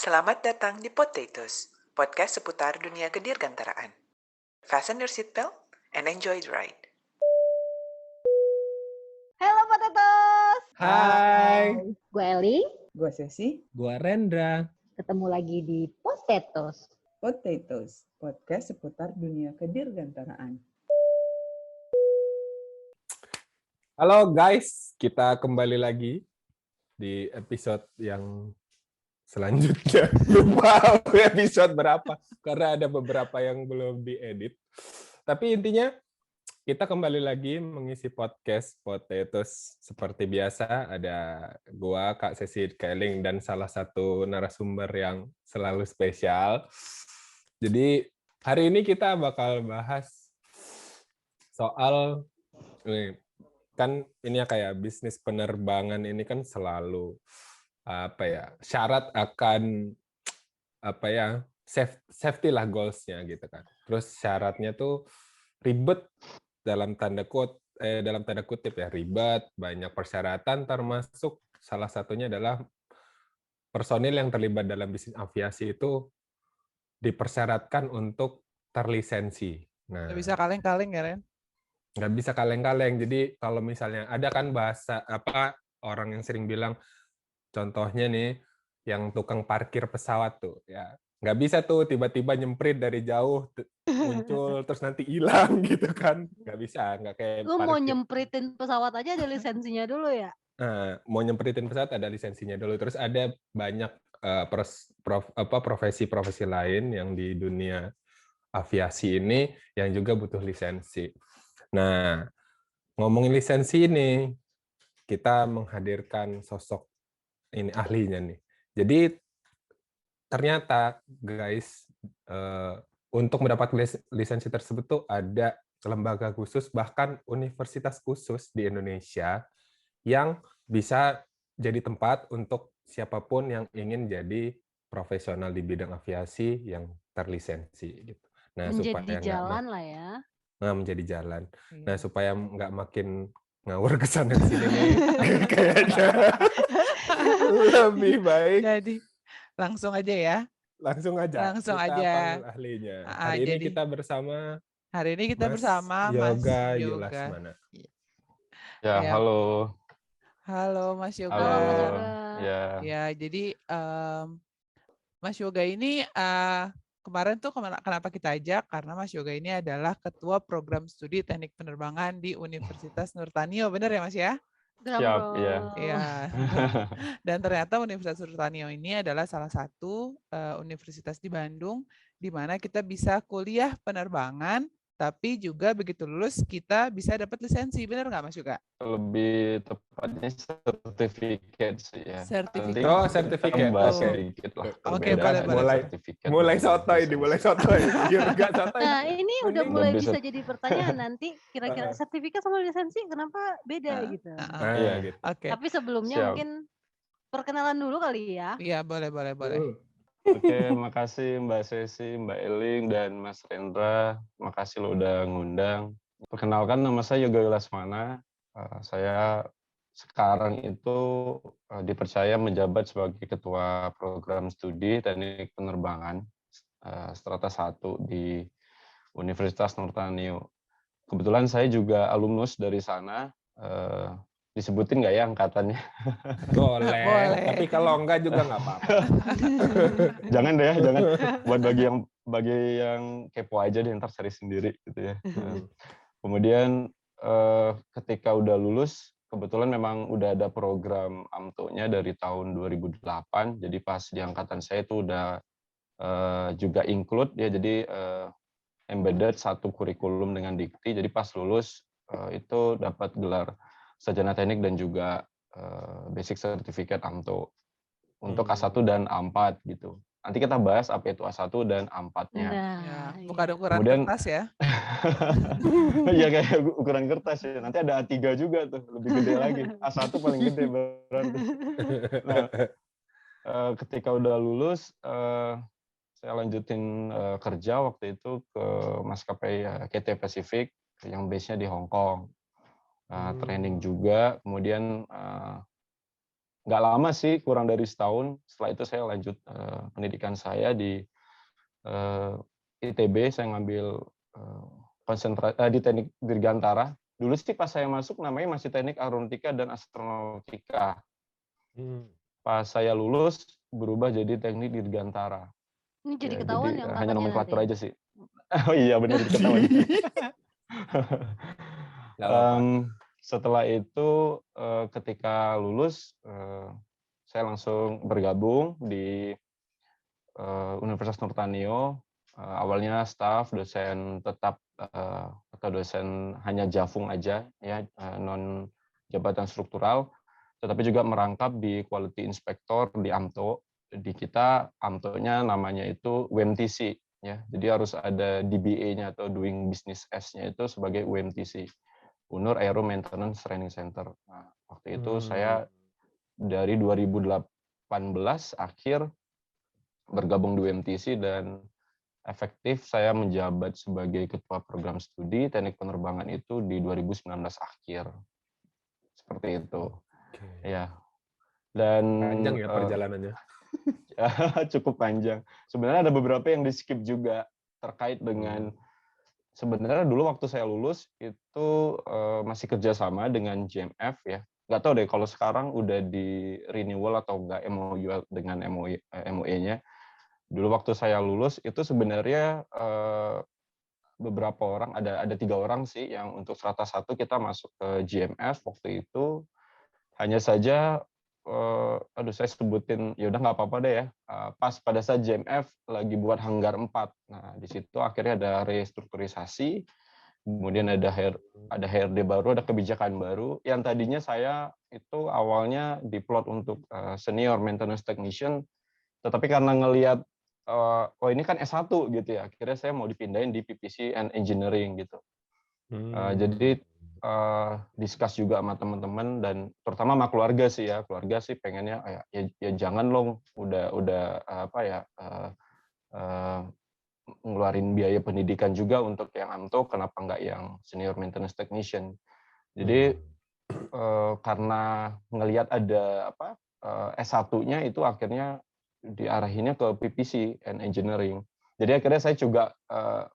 Selamat datang di Potatoes, podcast seputar dunia kedirgantaraan. Fasten your seatbelt and enjoy the ride. Halo Potatoes. Hai, Gue Eli, Gue Sesi, gua Rendra. ketemu lagi di Potatoes. Potatoes, podcast seputar dunia kedirgantaraan. Halo guys, kita kembali lagi di episode yang selanjutnya. Lupa episode berapa, karena ada beberapa yang belum diedit. Tapi intinya, kita kembali lagi mengisi podcast Potatoes. Seperti biasa, ada gua, Kak Sesi Keling, dan salah satu narasumber yang selalu spesial. Jadi, hari ini kita bakal bahas soal kan ini ya kayak bisnis penerbangan ini kan selalu syarat akan safety lah goals-nya gitu kan. Terus syaratnya tuh ribet dalam tanda kutip ya, ribet, banyak persyaratan, termasuk salah satunya adalah personil yang terlibat dalam bisnis aviasi itu dipersyaratkan untuk terlisensi. Nah, Nggak bisa kaleng-kaleng ya, Ren? nggak bisa kaleng-kaleng. Jadi kalau misalnya ada kan bahasa orang yang sering bilang, contohnya nih yang tukang parkir pesawat tuh ya, nggak bisa tuh tiba-tiba nyemprit dari jauh muncul terus nanti hilang gitu kan, nggak bisa, nggak kayak Lu mau parkir. nyempritin pesawat aja ada lisensinya dulu ya? Nah, mau nyempritin pesawat ada lisensinya dulu. Terus ada banyak profesi-profesi lain yang di dunia aviasi ini yang juga butuh lisensi. Nah, ngomongin lisensi ini, kita menghadirkan sosok ini ahlinya nih. Jadi ternyata guys, untuk mendapat lisensi tersebut tuh ada lembaga khusus, bahkan universitas khusus di Indonesia yang bisa jadi tempat untuk siapapun yang ingin jadi profesional di bidang aviasi yang terlisensi gitu. Nah, Menjadi jalan lah ya. Menjadi jalan. Iya. Nah, supaya nggak makin ngawur ke sana sini nih, kayaknya lebih baik Jadi langsung aja ya. langsung aja Langsung kita aja. panggil ahlinya. Hari ini kita bersama Mas Yoga. Yulasmana. Ya, Ya. halo. Halo Mas Yoga. Halo Mas Yoga. Ya, jadi Mas Yoga ini kemarin tuh kenapa kita ajak? Karena Mas Yoga ini adalah Ketua Program Studi Teknik Penerbangan di Universitas Nurtanio, benar ya Mas ya? Siap, iya. Iya. Dan ternyata Universitas Nurtanio ini adalah salah satu universitas di Bandung di mana kita bisa kuliah penerbangan, tapi juga begitu lulus kita bisa dapat lisensi, benar nggak Mas Yoga? Lebih tepatnya sertifikat sih ya. Sertifikat. Oh, sertifikat. Bahas Oke. sedikit lah. Oke, perbedaan boleh. sertifikat Mulai dan sotoy, lisensi. dimulai sotoy. Yoga sotoy. Nah ini udah Mending mulai bisa. bisa jadi pertanyaan nanti kira-kira sertifikat sama lisensi kenapa beda gitu. Iya. Gitu. Oke. Tapi sebelumnya Siap. mungkin perkenalan dulu kali ya. Iya, boleh. Oke, makasih Mbak Sesi, Mbak Eling, dan Mas Rendra. Makasih lo udah ngundang. Perkenalkan, nama saya Yoga Yulasmana. Saya sekarang itu dipercaya menjabat sebagai Ketua Program Studi Teknik Penerbangan Strata 1 di Universitas Nurtanio. Kebetulan saya juga alumnus dari sana. Disebutin nggak ya angkatannya? Boleh. Tapi kalau enggak juga nggak apa-apa. Jangan deh, jangan. Buat bagi yang kepo aja deh, ntar cari sendiri gitu ya. Kemudian ketika udah lulus, kebetulan memang udah ada program AMTO-nya dari tahun 2008. Jadi pas di angkatan saya itu udah juga include ya, jadi embedded satu kurikulum dengan dikti. Jadi pas lulus itu dapat gelar sarjana teknik dan juga basic certificate AMTO untuk A1 dan A4 gitu. Nanti kita bahas apa itu A1 dan A4-nya. Ya, bukan ukuran Kemudian, kertas ya. Iya kayak ukuran kertas ya. Nanti ada A3 juga tuh, lebih gede lagi. A1 paling gede berarti. Nah, ketika udah lulus, saya lanjutin kerja waktu itu ke maskapai KT Pacific yang base-nya di Hong Kong. Training juga, kemudian nggak lama sih, kurang dari setahun. Setelah itu saya lanjut pendidikan saya di ITB. Saya ngambil di Teknik Dirgantara. Dulu sih pas saya masuk namanya masih Teknik Aeronautika dan Astronautika. Pas saya lulus berubah jadi Teknik Dirgantara. Ini jadi Ya, ketahuan jadi yang hanya angkatannya nomenklatur nanti. aja sih. Oh iya benar ketahuan. Nggak apa-apa. Setelah itu ketika lulus saya langsung bergabung di Universitas Nurtanio. Awalnya staf, dosen tetap atau dosen hanya Javung aja ya, non jabatan struktural, tetapi juga merangkap di Quality Inspector di AMTO. Di kita AMTO-nya namanya itu UMTC ya. Jadi harus ada DBA-nya atau Doing Business S-nya itu sebagai UMTC. Unur Aero Maintenance Training Center. Nah, waktu itu saya dari 2018 akhir bergabung di UMTC dan efektif saya menjabat sebagai ketua program studi teknik penerbangan itu di 2019 akhir. Seperti itu. Ya. Dan Panjang ya perjalanannya. cukup panjang. Sebenarnya ada beberapa yang di-skip juga terkait dengan sebenarnya dulu waktu saya lulus itu masih kerjasama dengan GMF ya. Nggak tahu deh kalau sekarang udah di renewal atau enggak MOU dengan MOE-nya. Dulu waktu saya lulus itu sebenarnya beberapa orang, ada 3 orang sih yang untuk strata 1 kita masuk ke GMF waktu itu. Hanya saja saya sebutin, ya udah nggak apa-apa deh ya. Pas pada saat GMF lagi buat Hanggar 4. Nah, di situ akhirnya ada restrukturisasi, kemudian ada HRD baru, ada kebijakan baru. Yang tadinya saya itu awalnya diplot untuk senior maintenance technician, tetapi karena ngelihat ini kan S1 gitu ya, akhirnya saya mau dipindahin di PPC and Engineering gitu. Jadi discuss juga sama teman-teman dan terutama sama keluarga sih ya. Keluarga sih pengennya ya jangan loh udah ngeluarin biaya pendidikan juga untuk yang AMTO, kenapa nggak yang senior maintenance technician. Jadi karena ngelihat ada S1-nya itu akhirnya diarahinnya ke PPC and Engineering. Jadi akhirnya saya juga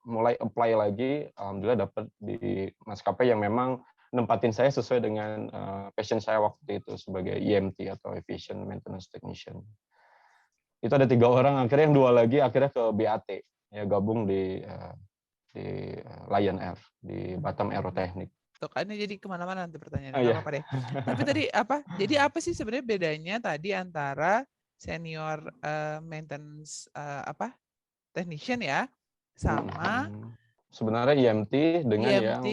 mulai apply lagi, alhamdulillah dapat di maskapai yang memang nempatin saya sesuai dengan passion saya waktu itu sebagai EMT atau Aviation Maintenance Technician. Itu ada 3 orang, akhirnya yang 2 lagi akhirnya ke BAT, ya gabung di Lion Air, di Batam Aerotechnic. Tuh kan ini jadi kemana-mana nanti pertanyaannya, Iya. apa-apa deh. Tapi tadi jadi apa sih sebenarnya bedanya tadi antara senior maintenance technician ya sama sebenarnya EMT dengan EMT,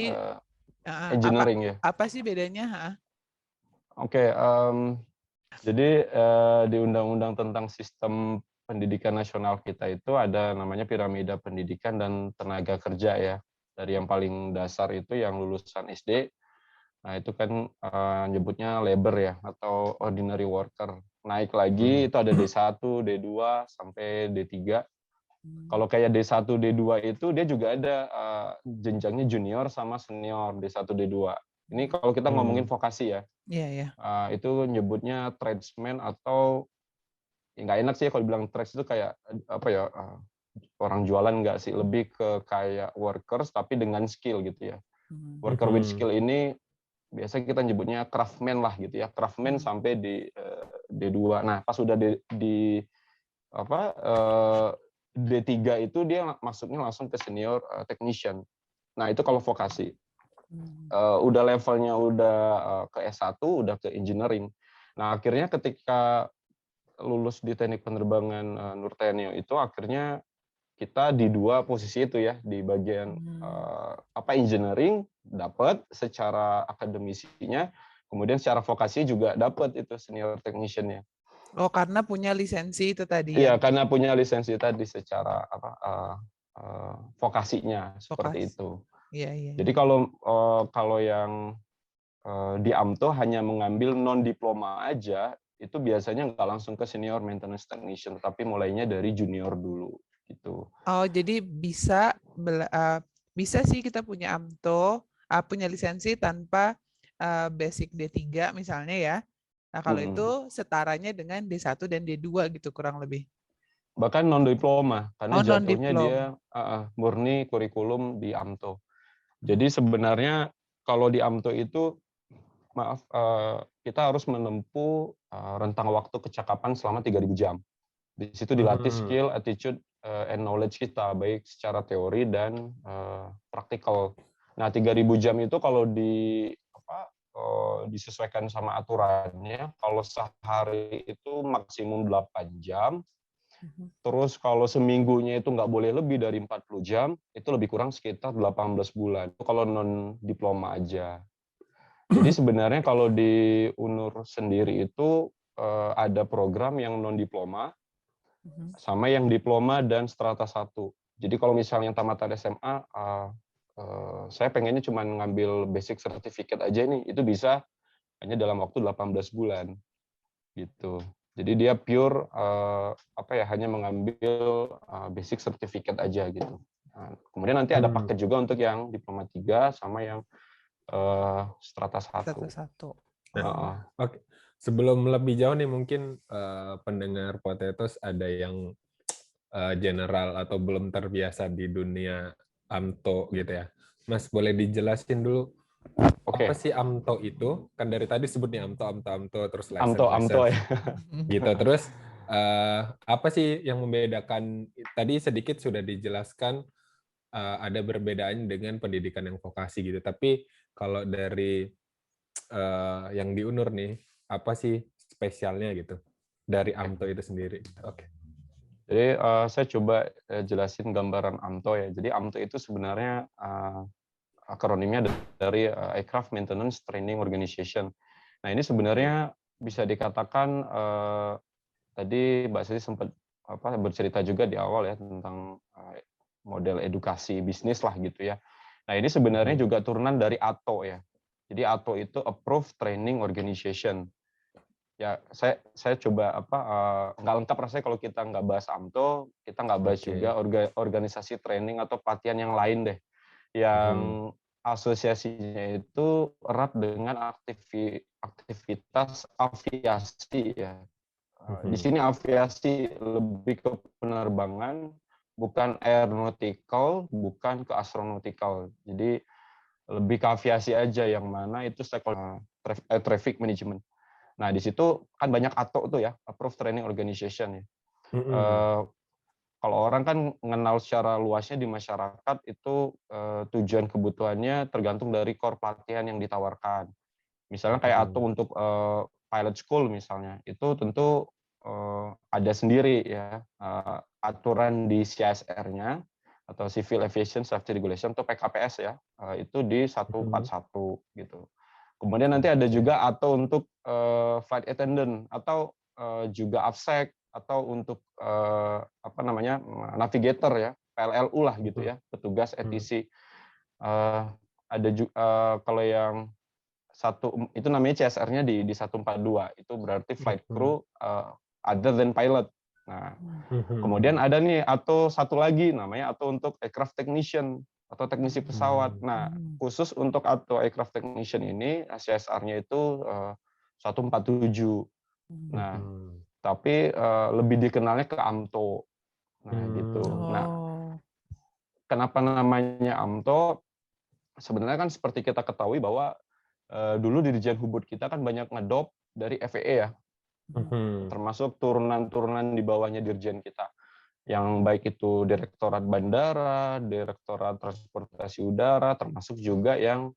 yang engineering ya. Apa sih bedanya? Oke, jadi di Undang-Undang tentang Sistem Pendidikan Nasional kita itu ada namanya piramida pendidikan dan tenaga kerja ya. Dari yang paling dasar itu yang lulusan SD, nah itu kan nyebutnya labor ya atau ordinary worker. Naik lagi itu ada D1, D2 sampai D3. Kalau kayak D1, D2 itu dia juga ada jenjangnya junior sama senior D1, D2. Ini kalau kita ngomongin vokasi ya. Iya. Itu nyebutnya tradesman atau ya nggak enak sih kalau bilang trades itu kayak orang jualan nggak sih, lebih ke kayak workers tapi dengan skill gitu ya. Worker with skill ini biasa kita nyebutnya craftsman lah gitu ya. Craftsman sampai di D2. Nah, pas udah di D3 itu dia masuknya langsung ke senior technician. Nah, itu kalau vokasi. Udah levelnya udah ke S1, udah ke engineering. Nah, akhirnya ketika lulus di teknik penerbangan Nurtanio itu akhirnya kita di 2 posisi itu ya, di bagian engineering dapat secara akademisinya, kemudian secara vokasi juga dapat itu senior technician-nya. Oh, karena punya lisensi itu tadi. Iya, karena punya lisensi tadi secara vokasinya seperti itu. Iya. Jadi kalau yang di AMTO hanya mengambil non diploma aja, itu biasanya nggak langsung ke senior maintenance technician, tapi mulainya dari junior dulu gitu. Oh, jadi bisa sih kita punya AMTO, punya lisensi tanpa basic D3 misalnya ya. Nah, kalau itu setaranya dengan D1 dan D2 gitu kurang lebih. Bahkan non-diploma, karena jatuhnya dia non-diploma. murni kurikulum di AMTO. Jadi sebenarnya kalau di AMTO itu, kita harus menempuh rentang waktu kecakapan selama 3.000 jam. Di situ dilatih skill, attitude, and knowledge kita, baik secara teori dan praktikal. Nah, 3.000 jam itu kalau disesuaikan sama aturannya, kalau sehari itu maksimum 8 jam, terus kalau seminggunya itu nggak boleh lebih dari 40 jam, itu lebih kurang sekitar 18 bulan. Itu kalau non-diploma aja. Jadi sebenarnya kalau di UNUR sendiri itu ada program yang non-diploma, sama yang diploma dan strata 1. Jadi kalau misalnya tamatan SMA, saya pengennya cuma ngambil basic certificate aja nih, itu bisa hanya dalam waktu 18 bulan. Gitu. Jadi dia pure hanya mengambil basic certificate aja gitu. Nah, kemudian nanti ada paket juga untuk yang diploma 3 sama yang strata 1. Oke. Sebelum lebih jauh nih mungkin pendengar Potatoes ada yang general atau belum terbiasa di dunia AMTO gitu ya. Mas boleh dijelasin dulu apa sih AMTO itu? Kan dari tadi sebutnya AMTO terus AMTO ya. Gitu. Terus apa sih yang membedakan? Tadi sedikit sudah dijelaskan ada perbedaan dengan pendidikan yang vokasi gitu. Tapi kalau dari yang di UNUR nih, apa sih spesialnya gitu dari AMTO itu sendiri? Oke. Jadi saya coba jelasin gambaran AMTO ya. Jadi AMTO itu sebenarnya akronimnya dari Aircraft Maintenance Training Organization. Nah ini sebenarnya bisa dikatakan tadi Mbak Siti sempat bercerita juga di awal ya tentang model edukasi bisnis lah gitu ya. Nah ini sebenarnya juga turunan dari ATO ya. Jadi ATO itu Approved Training Organization. Ya saya coba nggak lengkap rasanya kalau kita nggak bahas AMTO, kita nggak bahas juga organisasi training atau pelatihan yang lain deh, yang asosiasinya itu erat dengan aktivitas aviasi ya. Di sini aviasi lebih ke penerbangan, bukan aeronautical, bukan ke astronautical. Jadi lebih ke aviasi aja, yang mana itu traffic management. Nah di situ kan banyak ATO tuh ya, Approved Training Organization ya. Kalau orang kan mengenal secara luasnya di masyarakat itu tujuan kebutuhannya tergantung dari core pelatihan yang ditawarkan. Misalnya kayak ATO untuk pilot school misalnya, itu tentu ada sendiri ya aturan di CSR-nya atau Civil Aviation Safety Regulation atau PKPS ya, itu di 141 gitu. Kemudian nanti ada juga atau untuk flight attendant atau juga AFSEC atau untuk navigator ya, PLLU lah gitu ya, petugas ATC. Ada juga kalau yang satu itu namanya CSR-nya di 142, itu berarti flight crew other than pilot. Nah, kemudian ada nih atau satu lagi namanya atau untuk aircraft technician atau teknisi pesawat. Nah, khusus untuk atau aircraft technician ini CSR-nya itu 147. Nah, tapi lebih dikenalnya ke AMTO. Nah, gitu. Nah, kenapa namanya AMTO? Sebenarnya kan seperti kita ketahui bahwa dulu Dirjen Hubud kita kan banyak ngedop dari FAA ya. Termasuk turunan-turunan di bawahnya Dirjen kita. Yang baik itu Direktorat Bandara, Direktorat Transportasi Udara, termasuk juga yang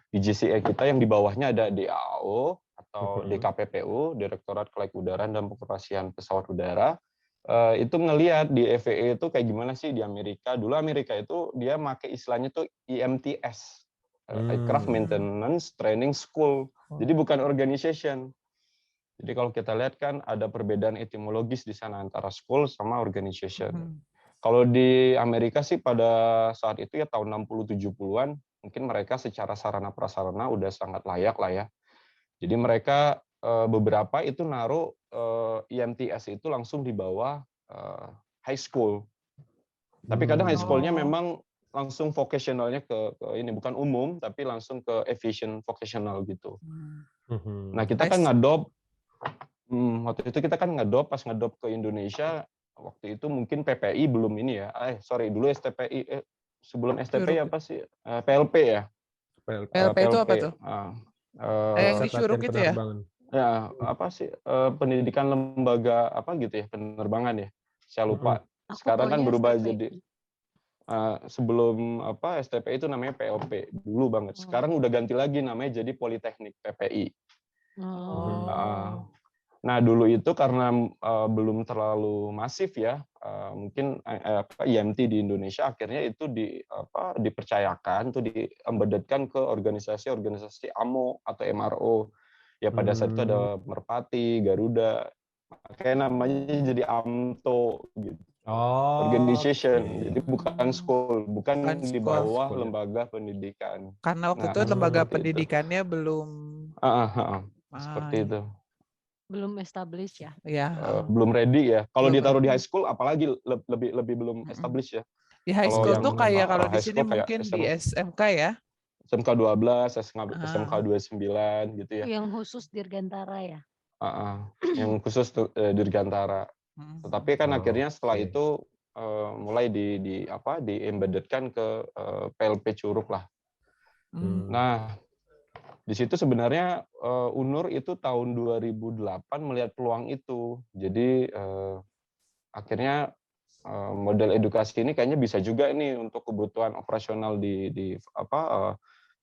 di JCE kita yang di bawahnya ada DAO atau DKPPU, Direktorat Kelaikan dan Pengoperasian Pesawat Udara. Itu ngelihat di FAA itu kayak gimana sih di Amerika. Dulu Amerika itu dia pakai istilahnya tuh IMTS, Aircraft Maintenance Training School. Jadi bukan organization. Jadi kalau kita lihat kan ada perbedaan etimologis di sana antara school sama organization. Kalau di Amerika sih pada saat itu ya tahun 60-70-an, mungkin mereka secara sarana prasarana udah sangat layak lah ya. Jadi mereka beberapa itu naruh IMTS itu langsung di bawah high school. Tapi kadang high school-nya memang langsung vocationalnya ke ini bukan umum, tapi langsung ke aviation vocational gitu. Nah, kita kan ngedop waktu itu kita kan pas ngedop ke Indonesia, waktu itu mungkin PPI belum ini ya. Dulu STPI sebelum STPI apa sih? PLP ya. PLP itu apa tuh? Yang di Curug itu ya? Ya, apa sih pendidikan lembaga apa gitu ya, penerbangan ya. Saya lupa. Sekarang kan berubah jadi sebelum STPI itu namanya PLP dulu banget. Sekarang udah ganti lagi namanya jadi Politeknik PPI. Nah, dulu itu karena belum terlalu masif ya, mungkin IMT di Indonesia akhirnya itu dipercayakan, tuh di-embeddedkan ke organisasi-organisasi AMO atau MRO. Ya pada saat itu ada Merpati, Garuda, makanya namanya jadi AMTO gitu. Organization, jadi bukan school, bukan di bawah lembaga pendidikan. Karena waktu itu lembaga pendidikannya belum seperti itu. Belum established ya. Belum ready ya. Kalau ditaruh di high school apalagi lebih belum established ya. Di high school tuh kayak kalau di sini mungkin di SMK ya. SMK 12, SMK 29 gitu ya. Yang khusus Dirgantara ya. Yang khusus Dirgantara. Tetapi kan akhirnya setelah itu mulai di-embeddedkan ke PLP Curug lah. Nah, di situ sebenarnya UNUR itu tahun 2008 melihat peluang itu. Jadi akhirnya model edukasi ini kayaknya bisa juga ini untuk kebutuhan operasional di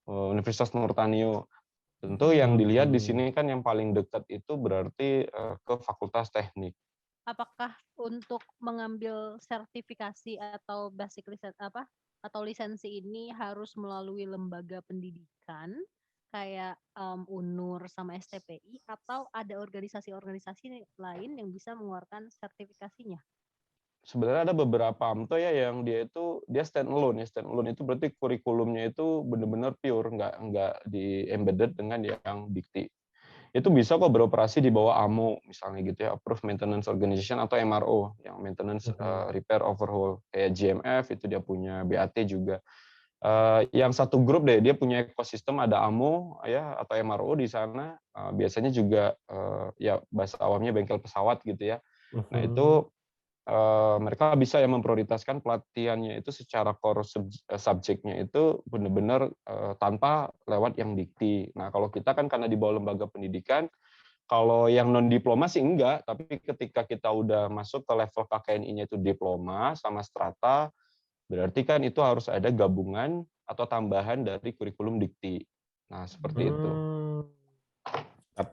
Universitas Nurtanio. Tentu yang dilihat di sini kan yang paling dekat itu berarti ke Fakultas Teknik. Apakah untuk mengambil sertifikasi atau basic lisensi ini harus melalui lembaga pendidikan kayak UNUR sama STPI, atau ada organisasi-organisasi lain yang bisa mengeluarkan sertifikasinya? Sebenarnya ada beberapa AMTO ya yang dia stand alone ya. Stand alone itu berarti kurikulumnya itu benar-benar pure, nggak di-embedded dengan yang dikti. Itu bisa kok beroperasi di bawah AMO misalnya gitu ya, Approved Maintenance Organization, atau MRO yang Maintenance Repair Overhaul, kayak GMF itu dia punya, BAT juga. Yang satu grup deh, dia punya ekosistem, ada AMO ya atau MRO di sana, biasanya juga ya bahasa awamnya bengkel pesawat gitu ya. Nah itu mereka bisa yang memprioritaskan pelatihannya itu secara core subjeknya itu benar-benar tanpa lewat yang dikti. Nah kalau kita kan karena di bawah lembaga pendidikan, kalau yang non diploma sih enggak, tapi ketika kita udah masuk ke level KKNI-nya itu diploma sama strata, berarti kan itu harus ada gabungan atau tambahan dari kurikulum dikti. Nah seperti itu.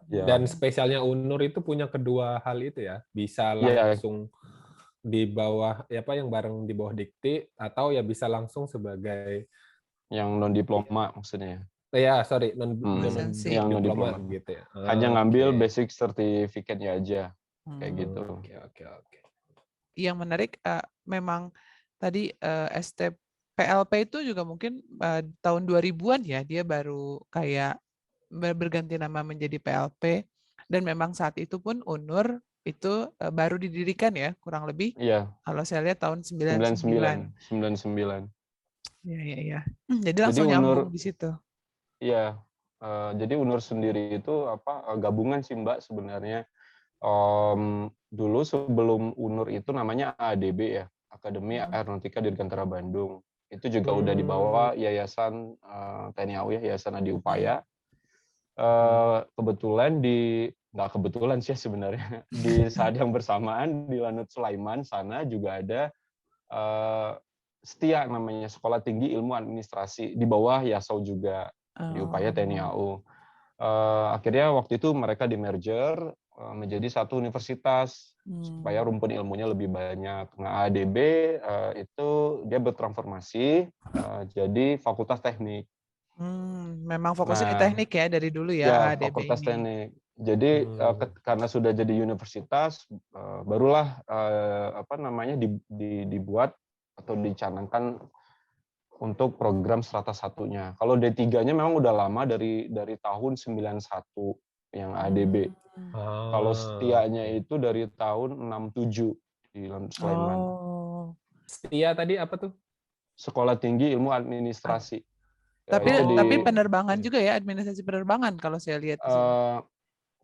Dan spesialnya UNUR itu punya kedua hal itu ya, bisa langsung di bawah yang bareng di bawah dikti, atau ya bisa langsung sebagai yang non diploma maksudnya. Ya, sorry, yang non diploma gitu ya. Hanya ngambil basic certificate-nya aja. Kayak gitu. Oke. Yang menarik memang tadi PLP itu juga mungkin tahun 2000-an ya, dia baru kayak berganti nama menjadi PLP, dan memang saat itu pun UNUR itu baru didirikan ya, kurang lebih. Iya. Kalau saya lihat tahun 99. Iya. Jadi langsung nyambung di situ. Iya. Jadi UNUR sendiri itu gabungan sih Mbak sebenarnya. Dulu sebelum UNUR itu namanya AADB ya, Akademi Aeronautika Dirgantara Bandung. Itu juga udah dibawa Yayasan TNI AU ya, Yayasan Adi Upaya. Kebetulan nggak kebetulan sih sebenarnya, di saat yang bersamaan di Lanut Sulaiman sana juga ada STIA namanya, Sekolah Tinggi Ilmu Administrasi, di bawah Yasau juga, di Upaya TNI AU. Akhirnya waktu itu mereka di-merger menjadi satu universitas supaya rumpun ilmunya lebih banyak. Nah, AADB itu dia bertransformasi jadi Fakultas Teknik. Memang fokusnya di teknik ya dari dulu ya, AADB Fakultas ini. Teknik. Jadi karena sudah jadi universitas, barulah dibuat atau dicanangkan untuk program strata 1-nya. Kalau D3-nya memang udah lama dari tahun 91 yang ADB. Kalau STIA-nya itu dari tahun 67 di Lanut Sulaiman. STIA tadi apa tuh? Sekolah Tinggi Ilmu Administrasi. Tapi penerbangan juga ya, administrasi penerbangan kalau saya lihat di sini.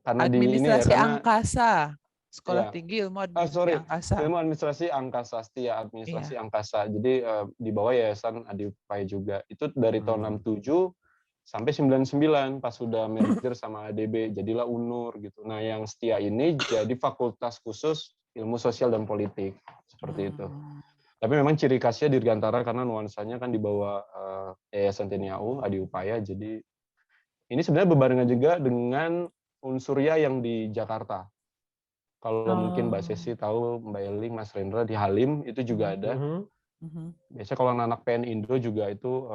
Karena Administrasi karena angkasa, Sekolah ya. Tinggi Ilmu Administrasi Angkasa. Ilmu Administrasi Angkasa, administrasi angkasa. Jadi di bawah Yayasan Adi Upaya juga. Itu dari tahun 67 sampai 99 pas sudah merger sama ADB, jadilah UNUR gitu. Nah, yang Setia ini jadi Fakultas Khusus Ilmu Sosial dan Politik seperti itu. Tapi memang ciri khasnya Dirgantara karena nuansanya kan di bawah Yayasan TNI AU Adi Upaya. Jadi ini sebenarnya berbarengan juga dengan Unsurya yang di Jakarta. Kalau mungkin Mbak Sesi tahu, Mbak Eling, Mas Rendra di Halim itu juga ada. Biasanya kalau anak PN Indo juga itu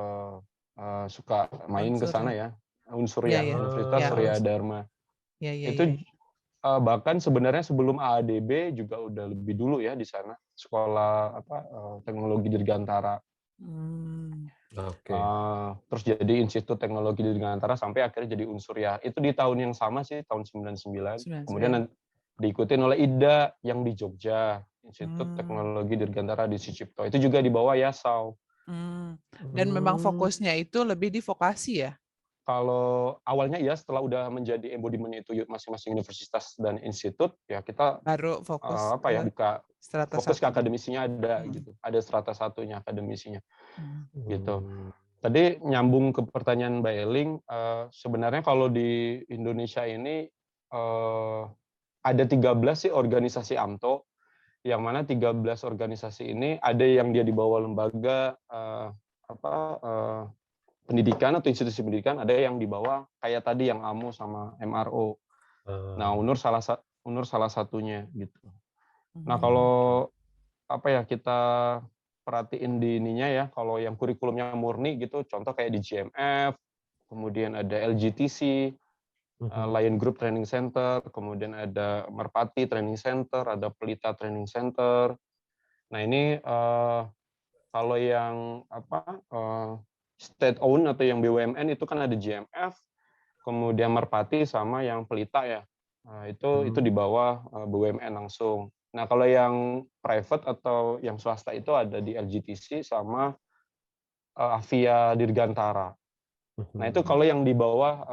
suka main ke sana ya. Unsurya, Universitas Surya Dharma. Itu bahkan sebenarnya sebelum AADB juga udah lebih dulu ya di sana. Sekolah teknologi Dirgantara. Terus jadi Institut Teknologi Dirgantara sampai akhirnya jadi Unsurya. Itu di tahun yang sama sih, tahun 99. Kemudian diikutin oleh IDA yang di Jogja, Institut Teknologi Dirgantara di Sucipto. Itu juga di bawah Yasau. Dan memang fokusnya itu lebih di vokasi ya? Kalau awalnya ya, setelah udah menjadi embodiment itu masing-masing universitas dan institut, ya kita baru fokus buka fokus ke akademisinya ada gitu. Ada strata satunya akademisinya. Gitu. Tadi nyambung ke pertanyaan Mbak Eling, sebenarnya kalau di Indonesia ini ada 13 sih organisasi AMTO, yang mana 13 organisasi ini ada yang dia di bawah lembaga pendidikan atau institusi pendidikan, ada yang di bawah kayak tadi yang AMO sama MRO. Nah, UNUR salah satunya gitu. Nah, kalau kita perhatiin di ininya ya, kalau yang kurikulumnya murni gitu, contoh kayak di GMF, kemudian ada LGTC, Lion Group Training Center, kemudian ada Merpati Training Center, ada Pelita Training Center. Nah, ini kalau yang state owned atau yang BUMN itu kan ada GMF, kemudian Merpati sama yang Pelita ya. Nah, itu di bawah BUMN langsung. Nah, kalau yang private atau yang swasta itu ada di LGTC sama Avia Dirgantara. Nah, itu kalau yang di bawah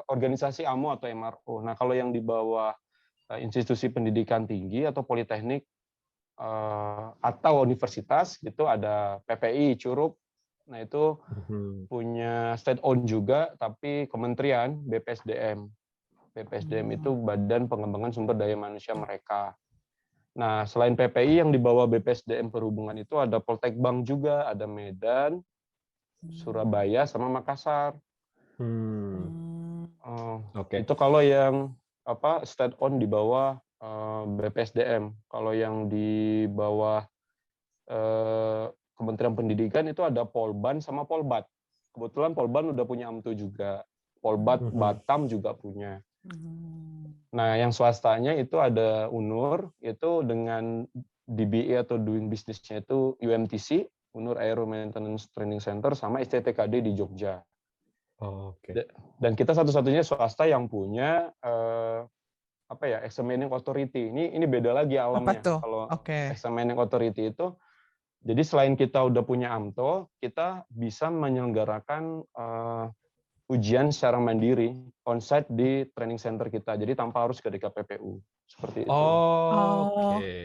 organisasi AMO atau MRO. Nah, kalau yang di bawah institusi pendidikan tinggi atau politeknik atau universitas gitu ada PPI Curup. Nah, itu punya state owned juga, tapi kementerian BPSDM. BPSDM itu Badan Pengembangan Sumber Daya Manusia mereka. Nah, selain PPI yang di bawah BPSDM Perhubungan itu ada Poltekbang juga, ada Medan, Surabaya, sama Makassar. Itu kalau yang state owned di bawah BPSDM. Kalau yang di bawah Kementerian Pendidikan itu ada Polban sama Polbat. Kebetulan Polban udah punya AMTO juga. Polbat Batam juga punya. Nah, yang swastanya itu ada UNUR, itu dengan DBE atau doing business-nya itu UMTC, UNUR Aero Maintenance Training Center, sama STTKD di Jogja. Dan kita satu-satunya swasta yang punya examining authority. Ini beda lagi alamnya. Kalau examining authority itu, jadi selain kita udah punya AMTO, kita bisa menyelenggarakan ujian secara mandiri onsite di training center kita. Jadi tanpa harus ke DKPPU. Seperti itu.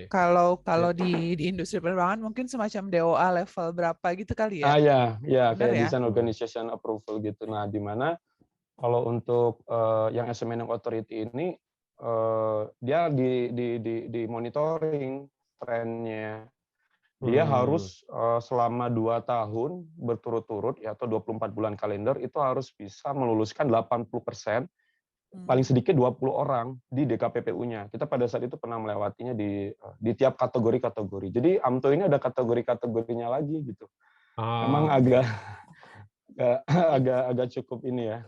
Kalau di industri penerbangan mungkin semacam DOA level berapa gitu kali ya? Ya kayak Design Organization Approval gitu. Nah, di mana kalau untuk yang examining authority ini dia di monitoring trennya. Dia harus selama 2 tahun berturut-turut atau 24 bulan kalender itu harus bisa meluluskan 80%, paling sedikit 20 orang di DKPPU-nya. Kita pada saat itu pernah melewatinya di tiap kategori-kategori. Jadi AMTO ini ada kategori-kategorinya lagi gitu. Memang agak cukup ini ya.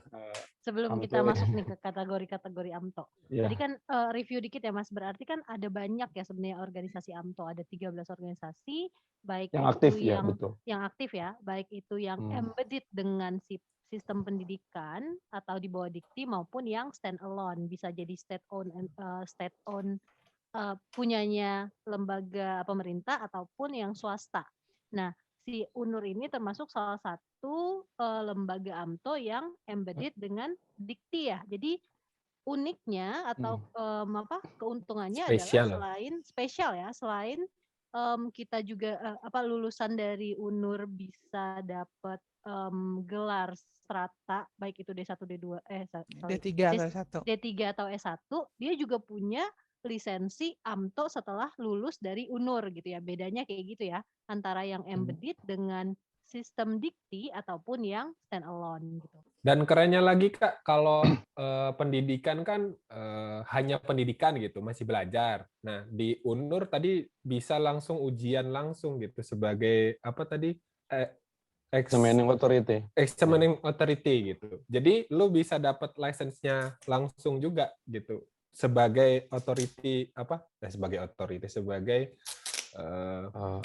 Sebelum AMTO kita masuk nih ke kategori-kategori AMTO. Tadi kan review dikit ya Mas, berarti kan ada banyak ya sebenarnya organisasi AMTO, ada 13 organisasi, baik yang itu aktif, yang aktif ya, baik itu yang embedded dengan sistem pendidikan atau di bawah Dikti maupun yang stand alone, bisa jadi state owned punyanya lembaga pemerintah ataupun yang swasta. Nah, si UNUR ini termasuk salah satu lembaga AMTO yang embedded dengan Dikti ya. Jadi uniknya atau keuntungannya Spesial. adalah selain kita juga lulusan dari UNUR bisa dapat gelar strata baik itu D1 D2 D3 atau S1. D3 atau S1, dia juga punya lisensi AMTO setelah lulus dari UNUR gitu ya. Bedanya kayak gitu ya, antara yang embedded dengan sistem Dikti ataupun yang standalone gitu. Dan kerennya lagi Kak, kalau pendidikan kan hanya pendidikan gitu, masih belajar. Nah, di UNUR tadi bisa langsung ujian langsung gitu sebagai apa tadi? Examining authority. Examining authority gitu. Jadi lu bisa dapat license-nya langsung juga gitu sebagai authority sebagai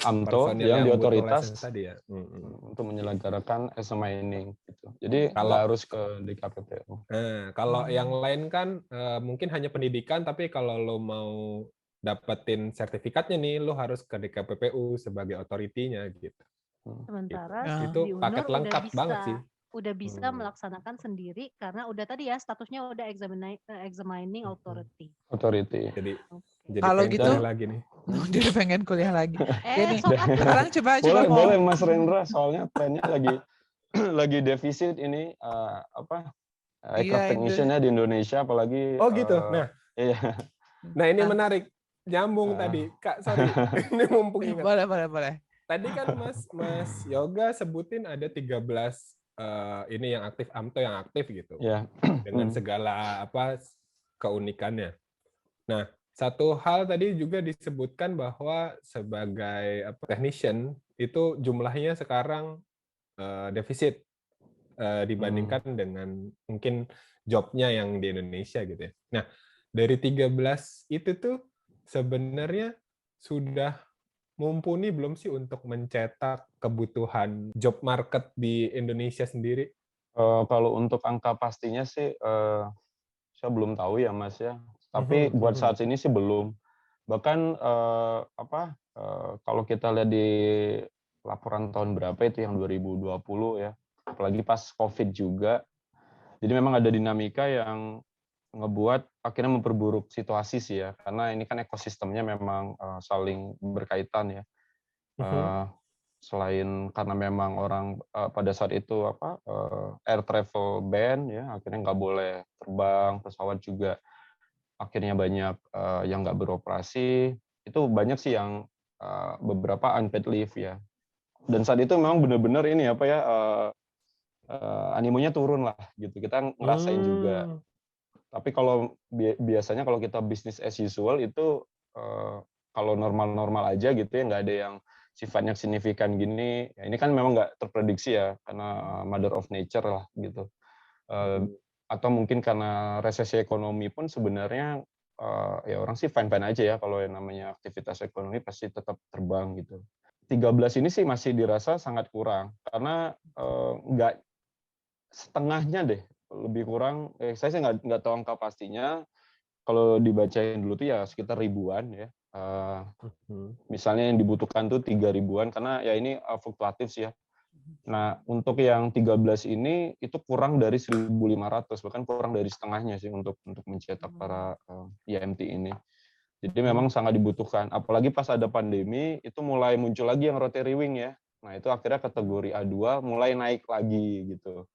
AMTO yang di otoritas tadi ya. Untuk menyelenggarakan examining gitu. Jadi kalau harus ke DKPPU. Kalau yang lain kan mungkin hanya pendidikan, tapi kalau lo mau dapetin sertifikatnya nih, lo harus ke DKPPU sebagai otoritinya gitu. Sementara itu di UNUR paket lengkap banget sih. Udah bisa melaksanakan sendiri karena udah tadi ya statusnya udah examining authority. Jadi kalau gitu lagi nih. Jadi pengen kuliah lagi. Sekarang coba boleh Mas Rendra, soalnya trennya lagi defisit ini aircraft technician-nya di Indonesia, apalagi. Oh gitu. Iya. Nah ini menarik, nyambung tadi Kak, sorry. Ini mumpung ingat. Boleh. Tadi kan Mas Yoga sebutin ada 13 ini yang aktif, AMTO yang aktif gitu. Yeah. Dengan segala keunikannya. Nah, satu hal tadi juga disebutkan bahwa sebagai technician itu jumlahnya sekarang defisit dibandingkan dengan mungkin jobnya yang di Indonesia gitu ya. Nah, dari 13 itu tuh sebenarnya sudah mumpuni belum sih untuk mencetak kebutuhan job market di Indonesia sendiri? Kalau untuk angka pastinya sih saya belum tahu ya Mas ya. Tapi buat saat ini sih belum. Bahkan kalau kita lihat di laporan tahun berapa itu yang 2020 ya, apalagi pas COVID juga. Jadi memang ada dinamika yang ngebuat akhirnya memperburuk situasi sih ya, karena ini kan ekosistemnya memang saling berkaitan ya. Selain karena memang orang pada saat itu air travel ban ya, akhirnya nggak boleh terbang, pesawat juga akhirnya banyak yang nggak beroperasi. Itu banyak sih yang beberapa unpaid leave ya. Dan saat itu memang benar-benar ini animonya turun lah gitu, kita ngerasain juga. Tapi kalau biasanya kalau kita bisnis as usual itu kalau normal-normal aja gitu ya, nggak ada yang sifatnya signifikan gini. Ya ini kan memang nggak terprediksi ya, karena mother of nature lah gitu. Atau mungkin karena resesi ekonomi pun sebenarnya ya orang sih fine-fine aja ya, kalau yang namanya aktivitas ekonomi pasti tetap terbang gitu. 13 ini sih masih dirasa sangat kurang, karena nggak setengahnya deh, lebih kurang, saya sih nggak tahu angka pastinya, kalau dibacain dulu tuh ya sekitar ribuan ya. Misalnya yang dibutuhkan tuh 3 ribuan, karena ya ini fluktuatif sih ya. Nah, untuk yang 13 ini itu kurang dari 1.500, bahkan kurang dari setengahnya sih untuk mencetak para IMT ini. Jadi memang sangat dibutuhkan. Apalagi pas ada pandemi, itu mulai muncul lagi yang rotary wing ya. Nah, itu akhirnya kategori A2 mulai naik lagi gitu.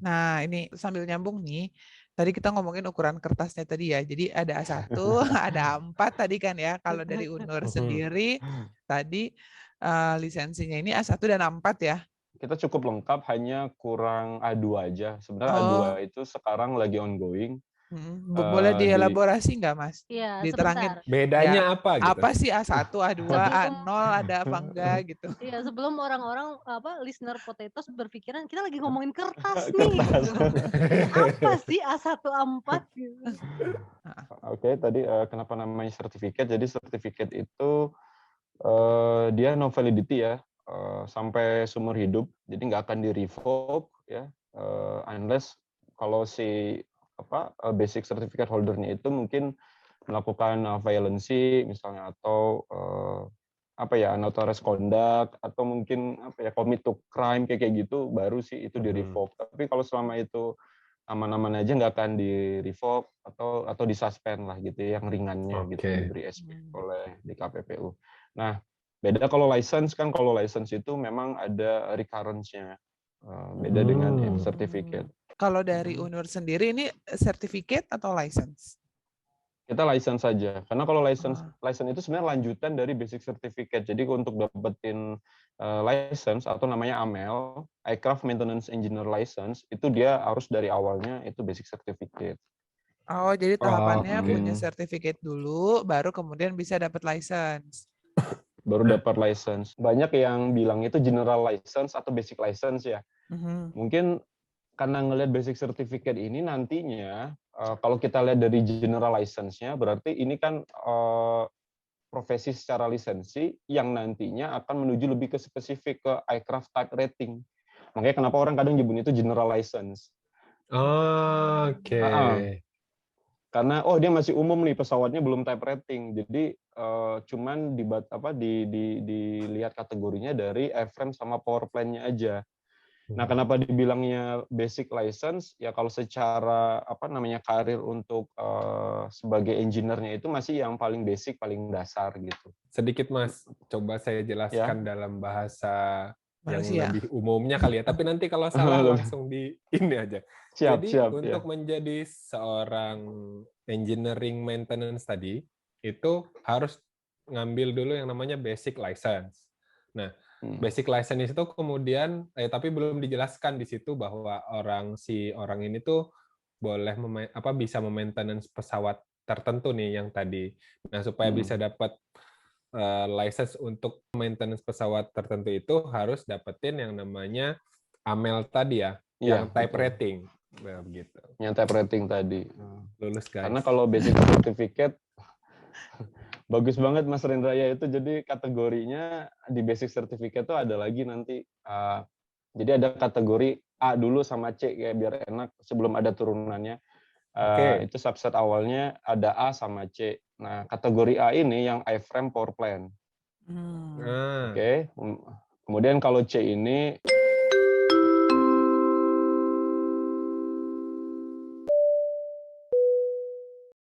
Nah, ini sambil nyambung nih. Tadi kita ngomongin ukuran kertasnya tadi ya. Jadi ada A1, ada A4 tadi kan ya. Kalau dari UNUR sendiri tadi lisensinya ini A1 dan A4 ya. Kita cukup lengkap, hanya kurang A2 aja. Sebenarnya A2 itu sekarang lagi ongoing. Boleh dielaborasi nggak Mas? Iya, diterangin. Bedanya ya, apa gitu? Apa sih A1, A2, A0 ada apa enggak gitu. Iya, sebelum orang-orang listener potatoes berpikiran kita lagi ngomongin kertas nih. Apa sih A1, A4 gitu. Oke, tadi kenapa namanya sertifikat? Jadi sertifikat itu dia no validity ya, sampai seumur hidup. Jadi nggak akan di-revoke ya, unless kalau si basic certificate holdernya itu mungkin melakukan violency misalnya, atau apa ya, unauthorized conduct atau mungkin apa ya, commit to crime kayak gitu, baru sih itu di revoke. Tapi kalau selama itu aman-aman aja nggak akan di revoke atau disuspend lah gitu ya, yang ringannya gitu diberi SP oleh di KPPU. Nah, beda kalau license kan, kalau license itu memang ada recurrence-nya. Beda dengan yang certificate. Kalau dari UNUR sendiri ini certificate atau license? Kita license saja. Karena kalau license itu sebenarnya lanjutan dari basic certificate. Jadi untuk dapetin license atau namanya AMEL, Aircraft Maintenance Engineer License, itu dia harus dari awalnya itu basic certificate. Oh, jadi tahapannya punya certificate dulu, baru kemudian bisa dapat license. Baru dapat license. Banyak yang bilang itu general license atau basic license ya. Mungkin karena ngelihat basic certificate ini nantinya, kalau kita lihat dari general license-nya, berarti ini kan profesi secara lisensi yang nantinya akan menuju lebih ke spesifik ke aircraft type rating. Makanya kenapa orang kadang nyebut itu general license. Karena dia masih umum nih, pesawatnya belum type rating. Jadi cuman dilihat kategorinya dari airframe sama power plant-nya aja. Nah, kenapa dibilangnya basic license? Ya kalau secara karir untuk sebagai engineer-nya itu masih yang paling basic, paling dasar gitu. Sedikit Mas, coba saya jelaskan Ya. dalam bahasa yang Manusia. lebih umumnya kali ya. Tapi nanti kalau salah langsung di ini aja. Jadi untuk menjadi seorang engineering maintenance tadi, itu harus ngambil dulu yang namanya basic license. Nah, basic license itu kemudian, tapi belum dijelaskan di situ bahwa orang ini tuh boleh bisa memaintenance pesawat tertentu nih yang tadi. Nah, supaya bisa dapat license untuk maintenance pesawat tertentu itu harus dapetin yang namanya AMEL tadi ya, yang type rating. Nah, begitu. Yang type rating tadi. Lulus guys. Karena kalau basic certificate bagus banget Mas Rendra ya, itu jadi kategorinya di basic certificate tuh ada lagi nanti. Jadi ada kategori A dulu sama C kayak biar enak sebelum ada turunannya. Itu subset awalnya ada A sama C. Nah, kategori A ini yang iframe power plant. Kemudian kalau C ini